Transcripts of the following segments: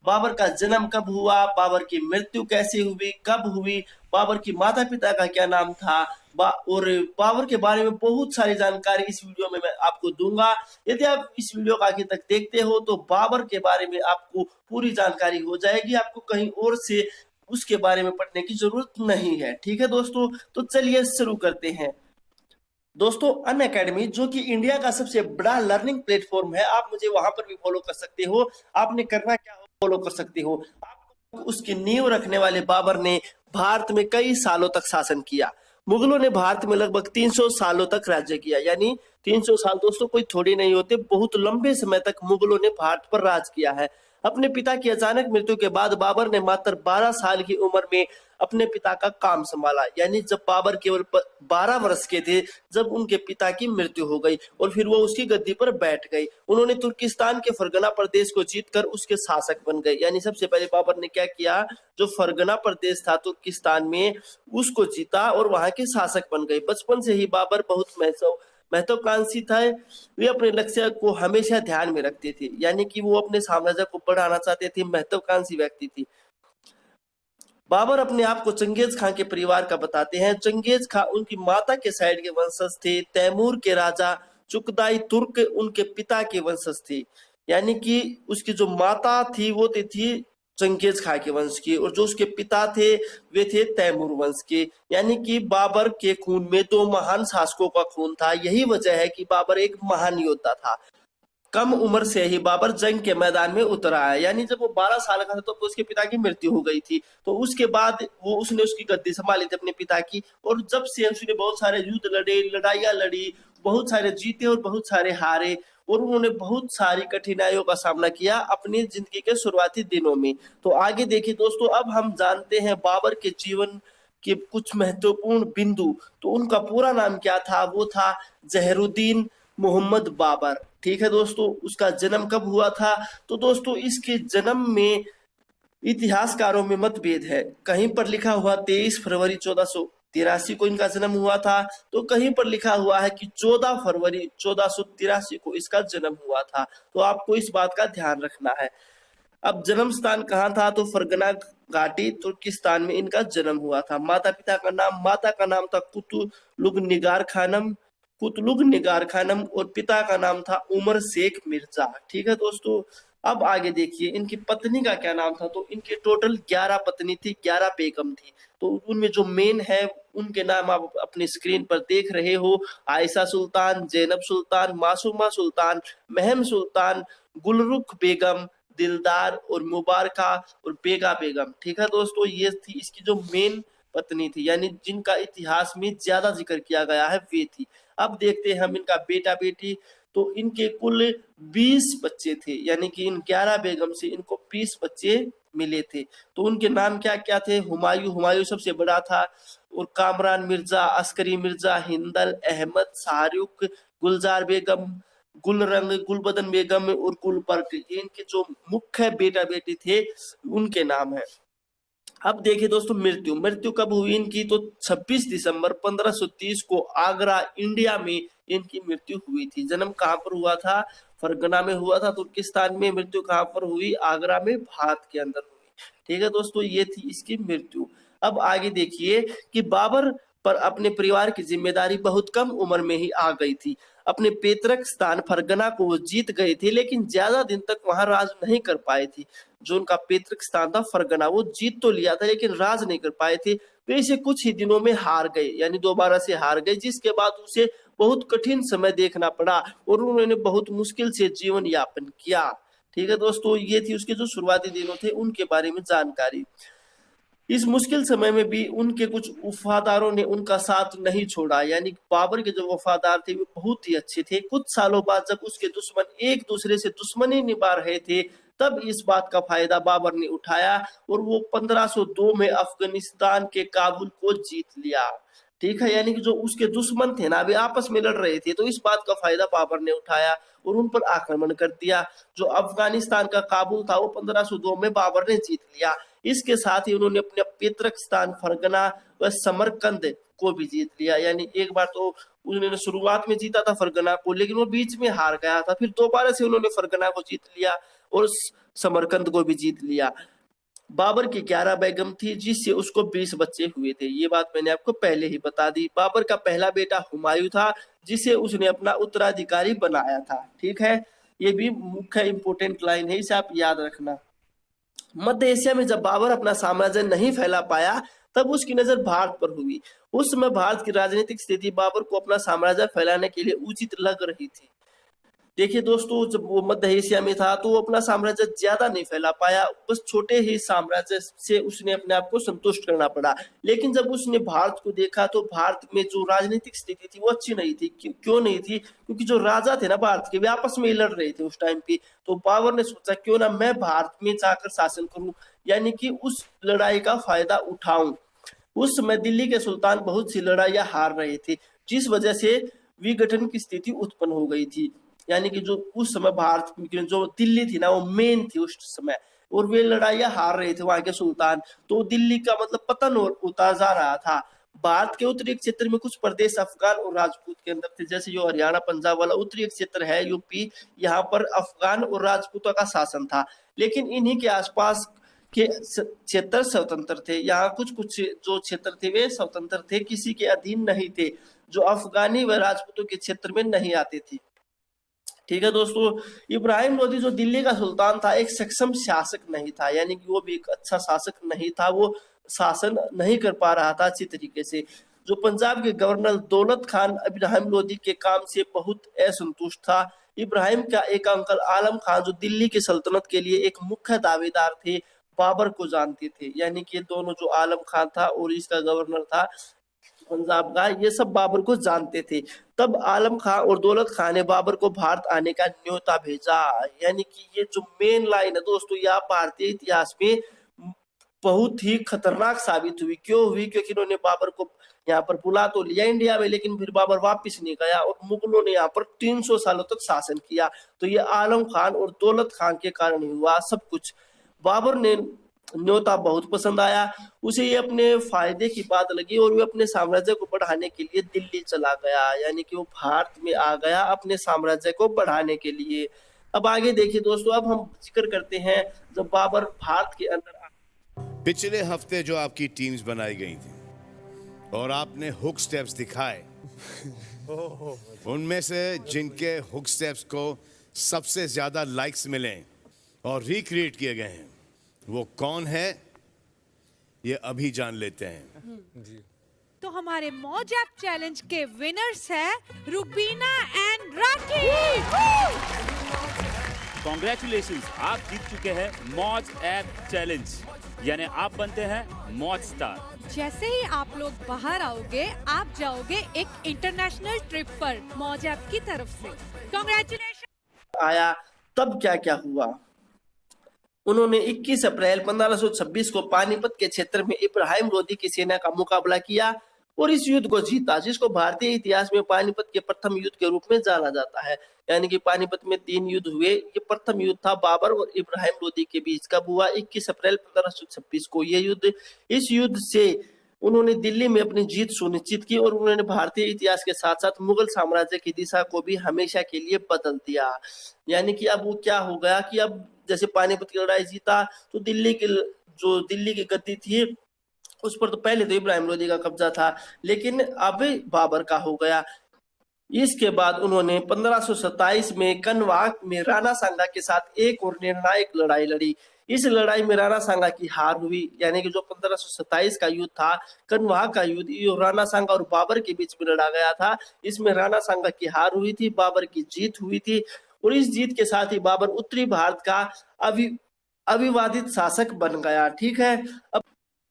बाबर का जन्म कब हुआ, बाबर की मृत्यु कैसे हुई, कब हुई, बाबर की माता पिता का क्या नाम था, और बाबर के बारे में बहुत सारी जानकारी इस वीडियो में मैं आपको दूंगा। यदि आप इस वीडियो को आगे तक देखते हो तो बाबर के बारे में आपको पूरी जानकारी हो जाएगी, आपको कहीं और से उसके बारे में पढ़ने की जरूरत नहीं है। ठीक है दोस्तों, तो चलिए शुरू करते हैं। दोस्तों, अनअकैडमी जो कि इंडिया का सबसे बड़ा लर्निंग प्लेटफॉर्म है, आप मुझे वहां पर भी फॉलो कर सकते हो। आपने करना क्या हो, फॉलो कर सकते हो। आपको उसकी नींव रखने वाले बाबर ने भारत में कई सालों तक शासन किया। मुगलों ने भारत में लगभग 300 सालों तक राज्य किया, यानी 300 साल दोस्तों कोई थोड़ी नहीं होते, बहुत लंबे समय तक मुगलों ने भारत पर राज किया है। अपने पिता की अचानक मृत्यु के बाद बाबर ने मात्र 12 साल की उम्र में अपने पिता का काम संभाला, यानी जब बाबर केवल 12 वर्ष के थे जब उनके पिता की मृत्यु हो गई और फिर वो उसकी गद्दी पर बैठ गए। उन्होंने तुर्किस्तान के फरगना प्रदेश को जीतकर उसके शासक बन गए, यानी सबसे पहले बाबर ने क्या किया, जो फरगना प्रदेश था तुर्किस्तान में उसको जीता और वहां के शासक बन गए। बचपन से ही बाबर बहुत महत्वाकांक्षी था। वे अपने लक्ष्य को हमेशा ध्यान में रखते थे, यानी कि वो अपने साम्राज्य को बढ़ाना चाहते थे, महत्वाकांक्षी व्यक्ति थी। बाबर अपने आप को चंगेज खां के परिवार का बताते हैं। चंगेज खां उनकी माता के साइड के वंशज थे। तैमूर के राजा चुगताई तुर्क उनके पिता के वंशज थे, यानी कि उसकी जो माता थी वो थी चंगेज खां के वंश की, और जो उसके पिता थे वे थे तैमूर वंश के। यानी कि बाबर के खून में दो महान शासकों का खून था। यही वजह है कि बाबर एक महान योद्धा था। कम उम्र से ही बाबर जंग के मैदान में उतर आया, यानी जब वो 12 साल का था तो उसके पिता की मृत्यु हो गई थी। तो उसके बाद उसने उसकी गद्दी संभाली थी अपने पिता की, और जब से उसने बहुत सारे युद्ध लड़े, लड़ाइयां लड़ी, बहुत सारे जीते और बहुत सारे हारे, और उन्होंने बहुत सारी कठिनाइयों का सामना किया अपनी जिंदगी के शुरुआती दिनों में। तो आगे देखिए दोस्तों, अब हम जानते हैं बाबर के जीवन के कुछ महत्वपूर्ण बिंदु। तो उनका पूरा नाम क्या था, वो था जहरुद्दीन मोहम्मद बाबर। ठीक है दोस्तों, उसका जन्म कब हुआ था, तो दोस्तों इसके जन्म में इतिहासकारों में मतभेद है। कहीं पर लिखा हुआ 23 फरवरी 1483 को इनका जन्म हुआ था, तो कहीं पर लिखा हुआ है कि 14 फरवरी 1483 को इसका जन्म हुआ था। तो आपको इस बात का ध्यान रखना है। अब जन्म स्थान कहाँ था, तो फरगना घाटी तुर्किस्तान में इनका जन्म हुआ था। माता का नाम था कुतलुग निगार खानम, और पिता का नाम था उमर शेख मिर्जा। ठीक है दोस्तों, अब आगे देखिए इनकी पत्नी का क्या नाम था। तो इनके टोटल 11 पत्नी थी, 11 बेगम थी। तो उनमें जो मेन है उनके नाम आप अपनी स्क्रीन पर देख रहे हो। आयशा सुल्तान, जैनब सुल्तान, मासूमा सुल्तान, महम सुल्तान, गुलरुख बेगम, दिलदार और मुबारका और बेगा बेगम। ठीक है दोस्तों, ये थी इसकी जो मेन पत्नी थी, यानी जिनका इतिहास में ज्यादा जिक्र किया गया है वे थी। अब देखते हैं हम इनका बेटा बेटी। तो इनके कुल 20 बच्चे थे, यानी कि इन 11 बेगम से इनको 20 बच्चे मिले थे। तो उनके नाम क्या क्या थे, हुमायूं सबसे बड़ा था, और कामरान मिर्जा, अस्करी मिर्जा, हिंदल, अहमद, शाहरुख, गुलजार बेगम, गुलरंग, गुलबदन बेगम और गुलबर्ग, ये इनके जो मुख्य बेटा बेटी थे उनके नाम है। अब देखिए दोस्तों, मृत्यु कब हुई इनकी, तो 26 दिसंबर 1530 को आगरा इंडिया में इनकी मृत्यु हुई थी। जन्म कहाँ पर हुआ था, फरगना में हुआ था तुर्किस्तान में। मृत्यु कहाँ पर हुई, आगरा में, भारत के अंदर हुई। ठीक है दोस्तों, ये थी इसकी मृत्यु। अब आगे देखिए कि बाबर पर अपने परिवार की जिम्मेदारी बहुत कम उम्र में ही आ गई थी। अपने पैतृक स्थान फरगना को वो जीत गए थे, लेकिन ज्यादा दिन तक वहां राज नहीं कर पाए थे। जो उनका पैतृक स्थान था फरगना, वो जीत तो लिया था लेकिन राज नहीं कर पाए थे। तो इसे कुछ ही दिनों में हार गए, यानी दोबारा से हार गए, जिसके बाद उसे बहुत कठिन समय देखना पड़ा और उन्होंने बहुत मुश्किल से जीवन यापन किया। ठीक है दोस्तों, ये थी उसके जो शुरुआती दिनों थे उनके बारे में जानकारी। इस मुश्किल समय में भी उनके कुछ वफादारों ने उनका साथ नहीं छोड़ा, यानी बाबर के जो वफादार थे वे बहुत ही अच्छे थे। कुछ सालों बाद जब उसके दुश्मन एक दूसरे से दुश्मनी निभा रहे थे, तब इस बात का फायदा बाबर ने उठाया और वो 1502 में अफगानिस्तान के काबुल को जीत लिया। ठीक है, यानी कि जो उसके दुश्मन थे ना, वे आपस में लड़ रहे थे, तो इस बात का फायदा बाबर ने उठाया और उन पर आक्रमण कर दिया। जो अफगानिस्तान का काबुल था वो 1502 में बाबर ने जीत लिया। इसके साथ ही उन्होंने अपने पैतृक स्थान फरगना व समरकंद को भी जीत लिया, यानी एक बार तो उन्होंने शुरुआत में जीता था फरगना को, लेकिन वो बीच में हार गया था। फिर दोबारा से उन्होंने फरगना को जीत लिया और समरकंद को भी जीत लिया। बाबर की 11 बेगम थी, जिससे उसको 20 बच्चे हुए थे। ये बात मैंने आपको पहले ही बता दी। बाबर का पहला बेटा हुमायूं था, जिसे उसने अपना उत्तराधिकारी बनाया था। ठीक है, ये भी मुख्य इंपोर्टेंट लाइन है, इसे आप याद रखना। मध्य एशिया में जब बाबर अपना साम्राज्य नहीं फैला पाया, तब उसकी नजर भारत पर हुई। उस समय भारत की राजनीतिक स्थिति बाबर को अपना साम्राज्य फैलाने के लिए उचित लग रही थी। देखिए दोस्तों, जब वो मध्य एशिया में था तो वो अपना साम्राज्य ज्यादा नहीं फैला पाया, बस छोटे ही साम्राज्य से उसने अपने आप को संतुष्ट करना पड़ा। लेकिन जब उसने भारत को देखा तो भारत में जो राजनीतिक स्थिति थी वो अच्छी नहीं थी। क्यों नहीं थी? क्योंकि जो राजा थे ना भारत के, वे आपस में ही लड़ रहे थे उस टाइम पे। तो बाबर ने सोचा क्यों ना मैं भारत में जाकर शासन करूं, यानी कि उस लड़ाई का फायदा उठाऊं। उस समय दिल्ली के सुल्तान बहुत सी लड़ाइयां हार रहे थे, जिस वजह से विघटन की स्थिति उत्पन्न हो गई थी। यानी कि जो उस समय भारत की जो दिल्ली थी ना, वो मेन थी उस समय, और वे लड़ाइयां हार रहे थे वहां के सुल्तान। तो दिल्ली का मतलब पतन होता जा रहा था। भारत के उत्तरी क्षेत्र में कुछ प्रदेश अफगान और राजपूत के अंदर थे, जैसे जो हरियाणा पंजाब वाला उत्तरी क्षेत्र है यूपी, यहाँ पर अफगान और राजपूतों का शासन था। लेकिन इन्हीं के आसपास के क्षेत्र स्वतंत्र थे। यहाँ कुछ कुछ जो क्षेत्र थे वे स्वतंत्र थे, किसी के अधीन नहीं थे, जो अफगानी व राजपूतों के क्षेत्र में नहीं आते थे। ठीक है दोस्तों, इब्राहिम लोदी जो दिल्ली का सुल्तान था, एक सक्षम शासक नहीं था, यानी कि वो भी एक अच्छा शासक नहीं था। वो शासन नहीं कर पा रहा था अच्छी तरीके से। जो पंजाब के गवर्नर दौलत खान इब्राहिम लोदी के काम से बहुत असंतुष्ट था। इब्राहिम का एक अंकल आलम खान, जो दिल्ली की सल्तनत के लिए एक मुख्य दावेदार थे, बाबर को जानते थे। यानी कि दोनों, जो आलम खान था और इसका गवर्नर था पंजाब का, ये सब बाबर को जानते थे। तब आलम खां और दौलत खां ने बाबर को भारत आने का न्योता भेजा। यानी कि ये जो मेन लाइन है दोस्तों, यह भारतीय इतिहास में बहुत ही खतरनाक साबित हुई। क्यों हुई? क्योंकि इन्होंने बाबर को यहाँ पर बुला तो लिया इंडिया में, लेकिन फिर बाबर वापस नहीं गया और मुगलों ने यहाँ पर 300 सालों तक शासन किया। तो ये आलम खान और दौलत खान के कारण ही हुआ सब कुछ। बाबर ने न्योता बहुत पसंद आया, उसे ये अपने फायदे की बात लगी और वो अपने साम्राज्य को बढ़ाने के लिए दिल्ली चला गया। यानी कि वो भारत में आ गया अपने साम्राज्य को बढ़ाने के लिए। अब आगे देखिए दोस्तों, अब हम जिक्र करते हैं जब बाबर भारत के अंदर पिछले हफ्ते जो आपकी टीम्स बनाई गई थी और आपने हुक स्टेप्स दिखाए, उनमें से जिनके हुक स्टेप्स को सबसे ज्यादा लाइक्स मिले और रिक्रिएट किए गए हैं, वो कौन है, ये अभी जान लेते हैं। तो हमारे मौज ऐप चैलेंज के विनर्स हैं रुबीना एंड राखी। कॉन्ग्रेचुलेशंस, आप जीत चुके हैं मौज ऐप चैलेंज, यानी आप बनते हैं मौज स्टार। जैसे ही आप लोग बाहर आओगे, आप जाओगे एक इंटरनेशनल ट्रिप पर मौज ऐप की तरफ से। कॉन्ग्रेचुलेशन। आया तब क्या क्या हुआ? उन्होंने 21 अप्रैल 1526 को पानीपत के क्षेत्र में इब्राहिम लोदी की सेना का मुकाबला किया और इस युद्ध को जीता, जिसको भारतीय इतिहास में पानीपत के प्रथम युद्ध के रूप में जाना जाता है। यानी कि पानीपत में 3 युद्ध हुए, ये प्रथम युद्ध था बाबर और इब्राहिम लोदी के बीच। कब हुआ? 21 अप्रैल 1526 को ये युद्ध। इस युद्ध से उन्होंने दिल्ली में अपनी जीत सुनिश्चित की और उन्होंने भारतीय इतिहास के साथ साथ मुगल साम्राज्य की दिशा को भी हमेशा के लिए बदल दिया। यानी कि अब वो क्या हो गया कि अब जैसे पानीपत की लड़ाई जीता तो दिल्ली की गद्दी थी, उस पर तो पहले तो इब्राहिम लोदी का कब्जा था, लेकिन अब बाबर का हो गया। इसके बाद उन्होंने 1527 में कनवाक में राणा सांगा के साथ एक और निर्णायक लड़ाई लड़ी। इस लड़ाई में राणा सांगा की हार हुई। यानी कि जो 1527 का युद्ध था, कनवाक का युद्ध, ये राणा सांगा और बाबर के बीच में लड़ा गया था। इसमें राणा सांगा की हार हुई थी, बाबर की जीत हुई थी और इस जीत के साथ ही बाबर उत्तरी भारत का अविवादित शासक बन गया। ठीक है, अब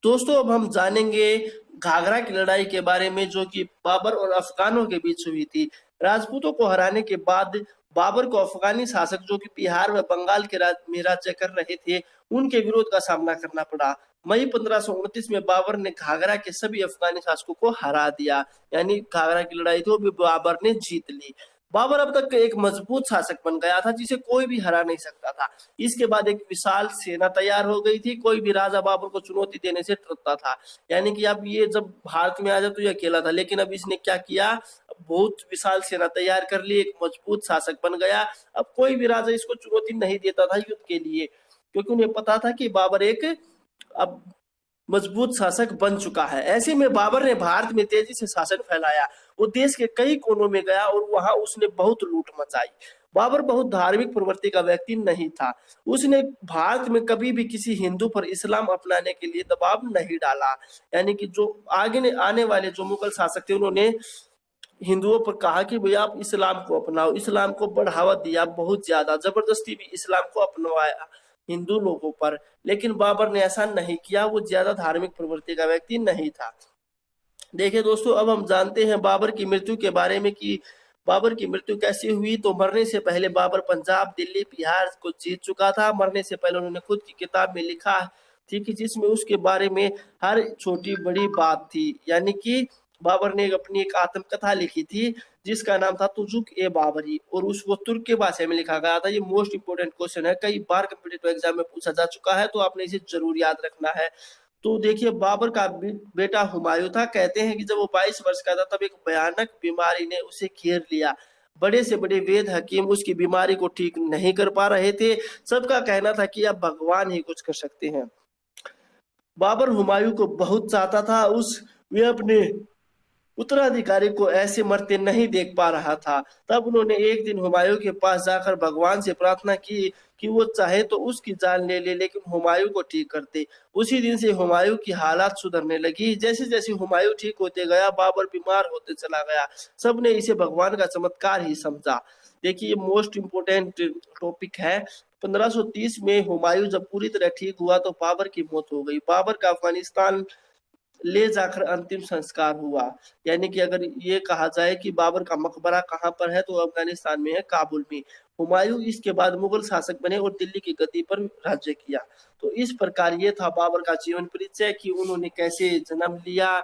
दोस्तों अब हम जानेंगे घाघरा की लड़ाई के बारे में, जो कि बाबर और अफगानों के बीच हुई थी। राजपूतों को हराने के बाद बाबर को अफगानी शासक, जो कि बिहार व बंगाल के में राज्य कर रहे थे, उनके विरोध का सामना करना पड़ा। मई 1529 में बाबर ने घाघरा के सभी अफगानी शासकों को हरा दिया। यानी घाघरा की लड़ाई थी वो भी बाबर ने जीत ली। बाबर अब तक एक मजबूत शासक बन गया था, जिसे कोई भी हरा नहीं सकता था। इसके बाद एक विशाल सेना तैयार हो गई थी, कोई भी राजा बाबर को चुनौती देने से डरता था। यानी कि अब ये जब भारत में आ जाए तो ये अकेला था, लेकिन अब इसने क्या किया, बहुत विशाल सेना तैयार कर ली, एक मजबूत शासक बन गया। अब कोई भी राजा इसको चुनौती नहीं देता था युद्ध के लिए, क्योंकि उन्हें पता था कि बाबर एक अब मजबूत शासक बन चुका है। ऐसे में बाबर ने भारत में तेजी से शासन फैलाया। वो देश के कई कोनों में गया और वहां उसने बहुत लूट मचाई। बाबर बहुत धार्मिक प्रवृत्ति का व्यक्ति नहीं था। उसने भारत में कभी भी किसी हिंदू पर इस्लाम अपनाने के लिए दबाव नहीं डाला। यानी कि जो आगे आने वाले जो मुगल शासक थे, उन्होंने हिंदुओं पर कहा कि भैया आप इस्लाम को अपनाओ, इस्लाम को बढ़ावा दिया, बहुत ज्यादा जबरदस्ती भी इस्लाम को अपनवाया हिंदू लोगों पर। लेकिन बाबर ने ऐसा नहीं किया, वो ज्यादा धार्मिक प्रवृत्ति का व्यक्ति नहीं था। देखिए दोस्तों, अब हम जानते हैं बाबर की मृत्यु के बारे में कि बाबर की मृत्यु कैसे हुई। तो मरने से पहले बाबर पंजाब, दिल्ली, बिहार को जीत चुका था। मरने से पहले उन्होंने खुद की किताब में लिखा थी कि जिसमें उसके बारे में हर छोटी बड़ी बात थी। यानी कि बाबर ने अपनी एक आत्मकथा लिखी थी जिसका नाम था तुजुक ए बाबरी, और उसको तुर्क के भाषा में लिखा गया था। ये मोस्ट इंपोर्टेंट क्वेश्चन है, कई बार कॉम्पिटिटिव एग्जाम में पूछा जा चुका है, तो आपने इसे जरूर याद रखना है। तो देखिए, बाबर का बेटा हुमायूं था। कहते हैं कि जब वो 22 वर्ष का था तब एक भयानक बीमारी ने उसे घेर लिया। बड़े से बड़े वेद हकीम उसकी बीमारी को ठीक नहीं कर पा रहे थे। सबका कहना था कि अब भगवान ही कुछ कर सकते हैं। बाबर हुमायूं को बहुत चाहता था। वे अपने उत्तराधिकारी को ऐसे मरते नहीं देख पा रहा था। तब उन्होंने एक दिन हुमायूं के पास जाकर भगवान से प्रार्थना की कि वो चाहे तो उसकी जान ले ले, लेकिन हुमायूं को ठीक कर दे। उसी दिन से हुमायूं की हालात सुधरने लगी। जैसे जैसे हुमायूं ठीक होते गया, बाबर बीमार होते चला गया। सबने इसे भगवान का चमत्कार ही समझा। देखिए, ये मोस्ट इम्पोर्टेंट टॉपिक है। 1530 में हुमायूं जब पूरी तरह ठीक हुआ तो बाबर की मौत हो गई। बाबर का अफगानिस्तान ले जाकर अंतिम संस्कार हुआ। यानी कि अगर ये कहा जाए कि बाबर का मकबरा कहाँ पर है, तो अफगानिस्तान में है, काबुल में। हुमायूं इसके बाद मुगल शासक बने और दिल्ली की गद्दी पर राज्य किया। तो इस प्रकार ये था बाबर का जीवन परिचय कि उन्होंने कैसे जन्म लिया,